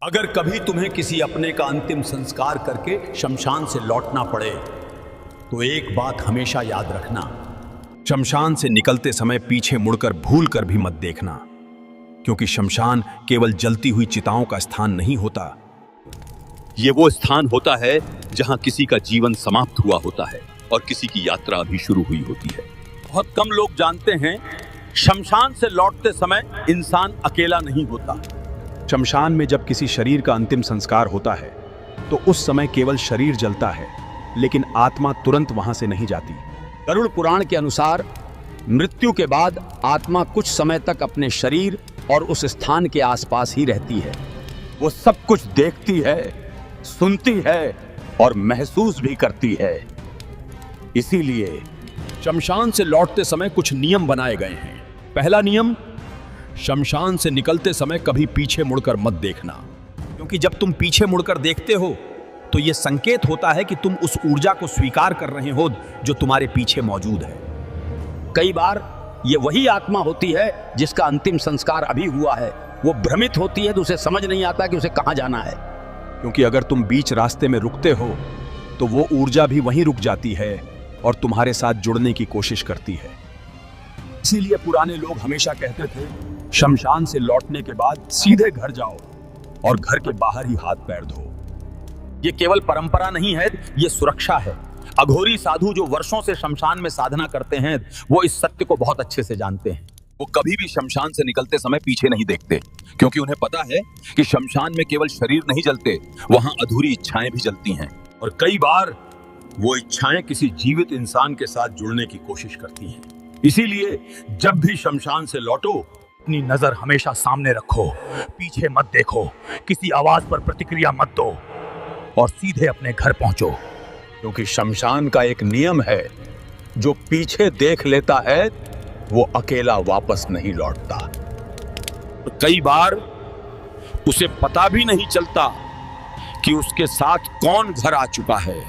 अगर कभी तुम्हें किसी अपने का अंतिम संस्कार करके शमशान से लौटना पड़े तो एक बात हमेशा याद रखना, शमशान से निकलते समय पीछे मुड़कर भूल कर भी मत देखना, क्योंकि शमशान केवल जलती हुई चिताओं का स्थान नहीं होता। ये वो स्थान होता है जहां किसी का जीवन समाप्त हुआ होता है और किसी की यात्रा अभी शुरू हुई होती है। बहुत कम लोग जानते हैं, शमशान से लौटते समय इंसान अकेला नहीं होता। शमशान में जब किसी शरीर का अंतिम संस्कार होता है तो उस समय केवल शरीर जलता है, लेकिन आत्मा तुरंत वहां से नहीं जाती। गरुड़ पुराण के अनुसार मृत्यु के बाद आत्मा कुछ समय तक अपने शरीर और उस स्थान के आसपास ही रहती है। वो सब कुछ देखती है, सुनती है और महसूस भी करती है। इसीलिए शमशान से लौटते समय कुछ नियम बनाए गए हैं। पहला नियम, शमशान से निकलते समय कभी पीछे मुड़कर मत देखना, क्योंकि जब तुम पीछे मुड़कर देखते हो तो यह संकेत होता है कि तुम उस ऊर्जा को स्वीकार कर रहे हो जो तुम्हारे पीछे मौजूद है। कई बार ये वही आत्मा होती है जिसका अंतिम संस्कार अभी हुआ है। वो भ्रमित होती है तो उसे समझ नहीं आता कि उसे कहां जाना है। क्योंकि अगर तुम बीच रास्ते में रुकते हो तो वो ऊर्जा भी वहीं रुक जाती है और तुम्हारे साथ जुड़ने की कोशिश करती है। इसीलिए पुराने लोग हमेशा कहते थे, शमशान से लौटने के बाद सीधे घर जाओ और घर के बाहर ही हाथ पैर धो। ये केवल परंपरा नहीं है, ये सुरक्षा है। अघोरी साधु जो वर्षों से शमशान में साधना करते हैं, वो इस सत्य को बहुत अच्छे से जानते हैं। वो कभी भी शमशान से निकलते समय पीछे नहीं देखते, क्योंकि उन्हें पता है कि शमशान में केवल शरीर नहीं जलते, वहां अधूरी इच्छाएं भी जलती हैं। और कई बार वो इच्छाएं किसी जीवित इंसान के साथ जुड़ने की कोशिश करती हैं। इसीलिए जब भी शमशान से लौटो, अपनी नजर हमेशा सामने रखो, पीछे मत देखो, किसी आवाज पर प्रतिक्रिया मत दो और सीधे अपने घर पहुंचो। क्योंकि शमशान का एक नियम है, जो पीछे देख लेता है वो अकेला वापस नहीं लौटता। कई बार उसे पता भी नहीं चलता कि उसके साथ कौन घर आ चुका है।